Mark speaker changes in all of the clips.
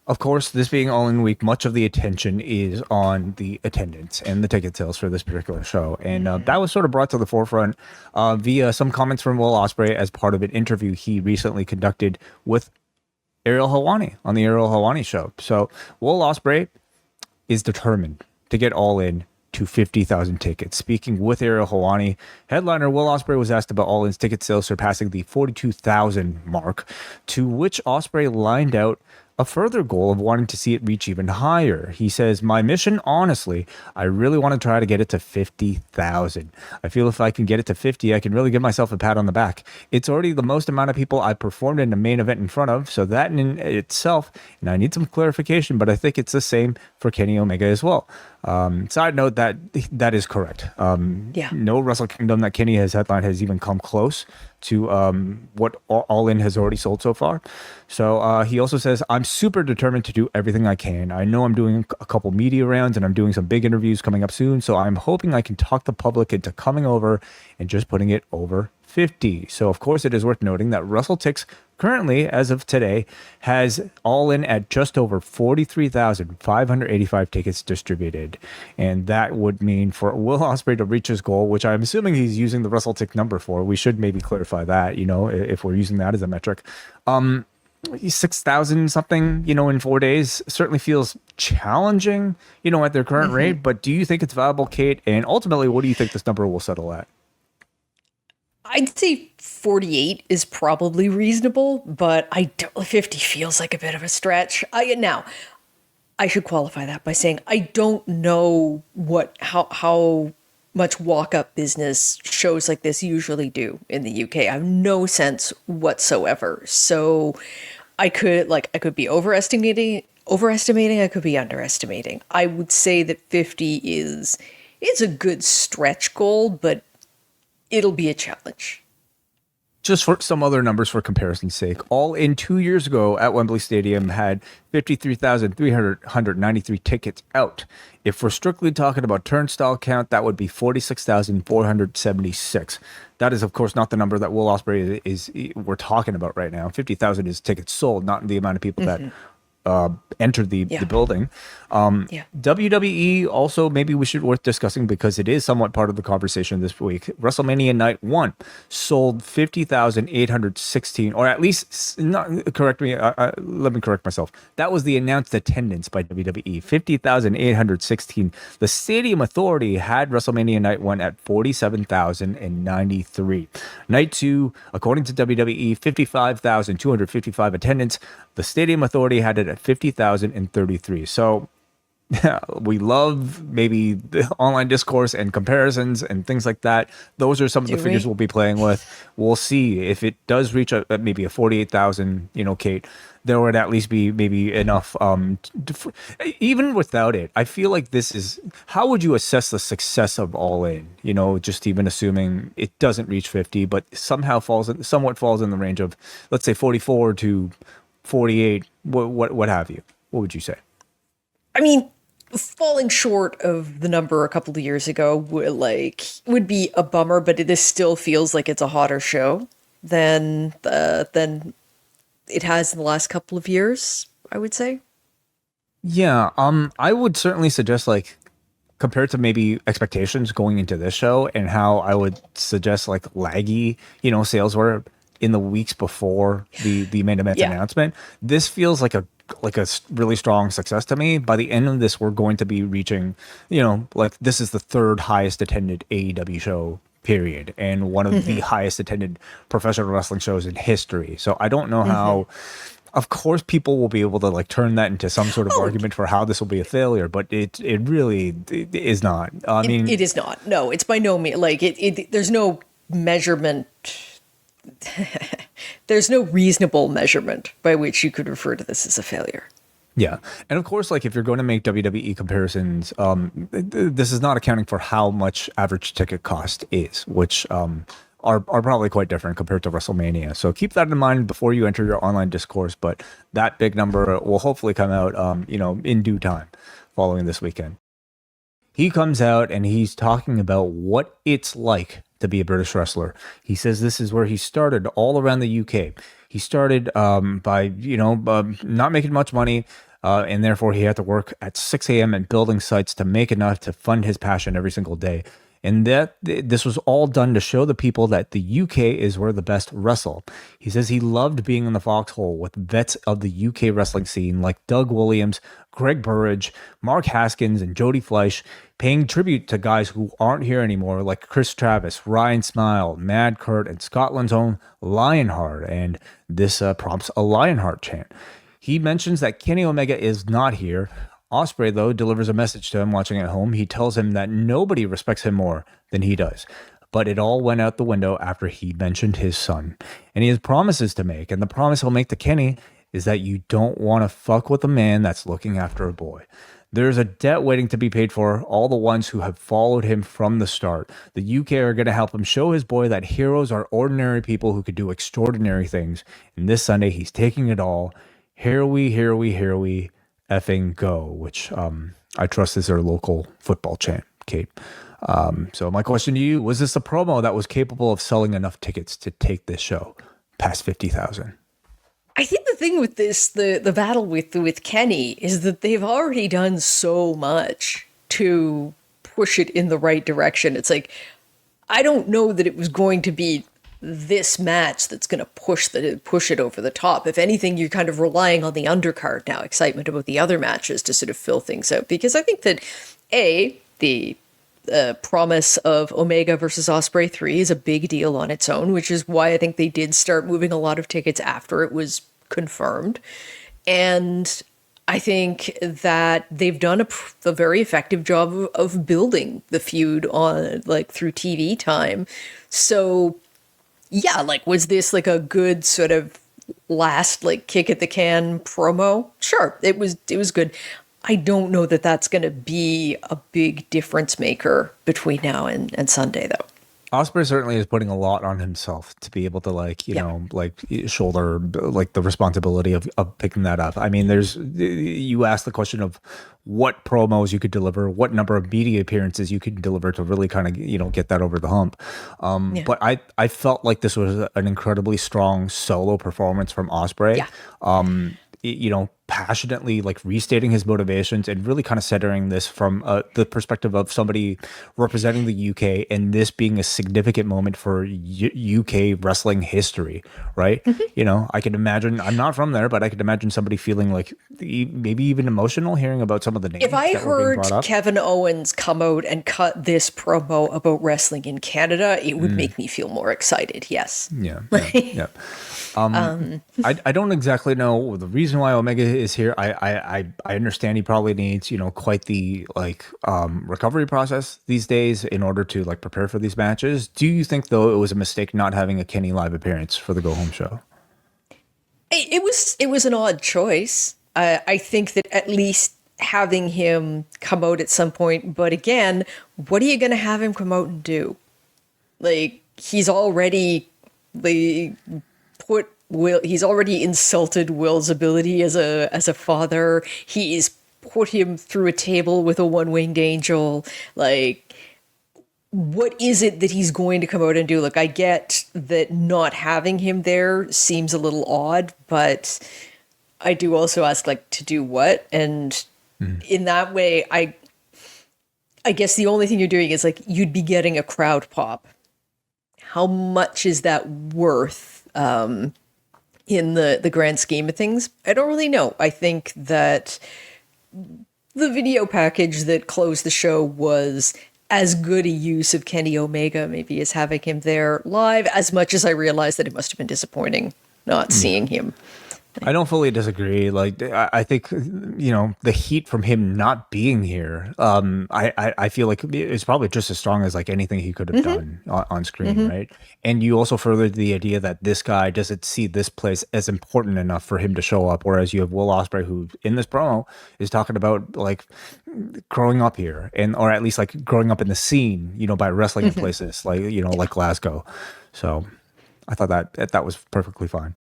Speaker 1: Of course, this being All In week, much of the attention is on the attendance and the ticket sales for this particular show. And that was sort of brought to the forefront via some comments from Will Ospreay as part of an interview he recently conducted with Ariel Helwani on the Ariel Helwani show. So Will Ospreay is determined to get All In to 50,000 tickets. Speaking with Ariel Helwani, headliner Will Ospreay was asked about All In's ticket sales surpassing the 42,000 mark, to which Ospreay lined out a further goal of wanting to see it reach even higher. He says, "My mission, honestly, I really want to try to get it to 50,000. I feel if I can get it to 50, I can really give myself a pat on the back. It's already the most amount of people I performed in a main event in front of, so that in itself, and I need some clarification, but I think it's the same for Kenny Omega as well." Side note, that is correct.
Speaker 2: Yeah.
Speaker 1: No Wrestle Kingdom that Kenny has headlined has even come close to what All In has already sold so far. So he also says, "I'm super determined to do everything I can. I know I'm doing a couple media rounds and I'm doing some big interviews coming up soon. So I'm hoping I can talk the public into coming over and just putting it over 50. So of course it is worth noting that WrestleTix currently, as of today, has All In at just over 43,585 tickets distributed. And that would mean for Will Ospreay to reach his goal, which I'm assuming he's using the WrestleTix number for. We should maybe clarify that, if we're using that as a metric. 6,000 something, in 4 days certainly feels challenging, at their current rate. But do you think it's viable, Kate? And ultimately, what do you think this number will settle at?
Speaker 2: I'd say 48 is probably reasonable, but 50 feels like a bit of a stretch. Now, I should qualify that by saying I don't know how much walk-up business shows like this usually do in the UK. I have no sense whatsoever. So I could be overestimating, I could be underestimating. I would say that 50 is a good stretch goal, but it'll be a challenge.
Speaker 1: Just for some other numbers for comparison's sake, All In 2 years ago at Wembley Stadium had 53,393 tickets out. If we're strictly talking about turnstile count, that would be 46,476. That is, of course, not the number that Will Ospreay we're talking about right now. 50,000 is tickets sold, not the amount of people that entered the building. WWE also, maybe we should worth discussing because it is somewhat part of the conversation this week. WrestleMania Night 1 sold 50,816, or at least, let me correct myself. That was the announced attendance by WWE, 50,816. The Stadium Authority had WrestleMania Night 1 at 47,093. Night 2, according to WWE, 55,255 attendance. The Stadium Authority had it at 50,033. So we love maybe the online discourse and comparisons and things like that. Those are some of the figures we'll be playing with. We'll see if it does reach maybe a 48,000, Kate, there would at least be maybe enough. Even without it, I feel like this is, how would you assess the success of All In? Just even assuming it doesn't reach 50, but somewhat falls in the range of, let's say, 44 to 48, what have you? What would you say?
Speaker 2: I mean, falling short of the number a couple of years ago would be a bummer, but this still feels like it's a hotter show than it has in the last couple of years, I would say.
Speaker 1: Yeah, I would certainly suggest, compared to maybe expectations going into this show and how I would suggest laggy, sales were in the weeks before the main event announcement, this feels like a really strong success to me. By the end of this, we're going to be reaching, this is the third highest attended AEW show, period, and one of the highest attended professional wrestling shows in history. So I don't know how. Of course, people will be able to turn that into some sort of argument for how this will be a failure, but it really is not. I mean,
Speaker 2: it is not. No, it's by no means there's no measurement. There's no reasonable measurement by which you could refer to this as a failure.
Speaker 1: Yeah. And of course, if you're going to make WWE comparisons, this is not accounting for how much average ticket cost is, which are probably quite different compared to WrestleMania. So keep that in mind before you enter your online discourse. But that big number will hopefully come out, in due time following this weekend. He comes out and he's talking about what it's like to be a British wrestler. He says this is where he started all around the UK. He started by, not making much money, and therefore he had to work at 6 a.m. at building sites to make enough to fund his passion every single day. And that this was all done to show the people that the UK is where the best wrestle. He says he loved being in the foxhole with vets of the UK wrestling scene like Doug Williams, Greg Burridge, Mark Haskins, and Jody Fleisch, paying tribute to guys who aren't here anymore like Chris Travis, Ryan Smile, Mad Kurt, and Scotland's own Lionheart. And this prompts a Lionheart chant. He mentions that Kenny Omega is not here. Ospreay, though, delivers a message to him watching at home. He tells him that nobody respects him more than he does. But it all went out the window after he mentioned his son. And he has promises to make. And the promise he'll make to Kenny is that you don't want to fuck with a man that's looking after a boy. There's a debt waiting to be paid for all the ones who have followed him from the start. The UK are going to help him show his boy that heroes are ordinary people who could do extraordinary things. And this Sunday, he's taking it all. Here we effing go, which I trust is their local football chant, Kate. So my question to you, was this a promo that was capable of selling enough tickets to take this show past 50,000?
Speaker 2: I think the thing with this, the battle with Kenny, is that they've already done so much to push it in the right direction. It's like, I don't know that it was going to be this match that's going to push it over the top. If anything, you're kind of relying on the undercard now, excitement about the other matches to sort of fill things out. Because I think that the promise of Omega versus Ospreay 3 is a big deal on its own, which is why I think they did start moving a lot of tickets after it was confirmed. And I think that they've done a very effective job of building the feud on through TV time. So yeah, was this a good sort of last kick at the can promo? Sure, it was good. I don't know that that's going to be a big difference maker between now and Sunday, though.
Speaker 1: Ospreay certainly is putting a lot on himself to be able to shoulder the responsibility of picking that up. I mean, you asked the question of what promos you could deliver, what number of media appearances you could deliver to really kind of get that over the hump. But I felt like this was an incredibly strong solo performance from Ospreay. Yeah. Passionately restating his motivations and really kind of centering this from the perspective of somebody representing the UK and this being a significant moment for UK wrestling history, right? Mm-hmm. I can imagine, I'm not from there, but I could imagine somebody feeling maybe even emotional hearing about some of the names.
Speaker 2: If I heard Kevin Owens come out and cut this promo about wrestling in Canada, it would make me feel more excited. Yes.
Speaker 1: Yeah. I don't exactly know the reason why Omega is here. I understand he probably needs quite the recovery process these days in order to prepare for these matches. Do you think though it was a mistake not having a Kenny live appearance for the go home show?
Speaker 2: It was an odd choice. I think that at least having him come out at some point, but again, what are you going to have him come out and do? He's already he's already insulted Will's ability as a father. He's put him through a table with a one-winged angel. What is it that he's going to come out and do? I get that not having him there seems a little odd, but I do also ask to do what? And in that way, I guess the only thing you're doing is you'd be getting a crowd pop. How much is that worth in the grand scheme of things? I don't really know. I think that the video package that closed the show was as good a use of Kenny Omega maybe as having him there live, as much as I realized that it must have been disappointing not seeing him.
Speaker 1: I don't fully disagree. I think, the heat from him not being here, I feel like it's probably just as strong as anything he could have done on screen, right? And you also furthered the idea that this guy doesn't see this place as important enough for him to show up, whereas you have Will Ospreay, who in this promo is talking about growing up here, or at least growing up in the scene, by wrestling in places like Glasgow. So I thought that was perfectly fine.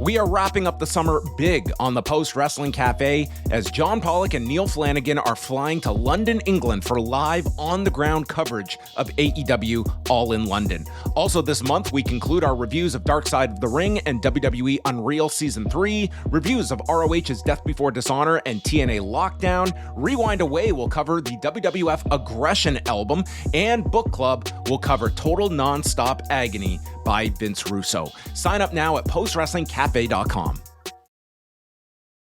Speaker 3: We are wrapping up the summer big on the Post Wrestling Cafe as John Pollock and Neil Flanagan are flying to London, England for live on-the-ground coverage of AEW All In London. Also this month, we conclude our reviews of Dark Side of the Ring and WWE Unreal Season 3, reviews of ROH's Death Before Dishonor and TNA Lockdown, Rewind Away will cover the WWF Aggression album, and Book Club will cover Total Nonstop Agony by Vince Russo. Sign up now at postwrestlingcafe.com.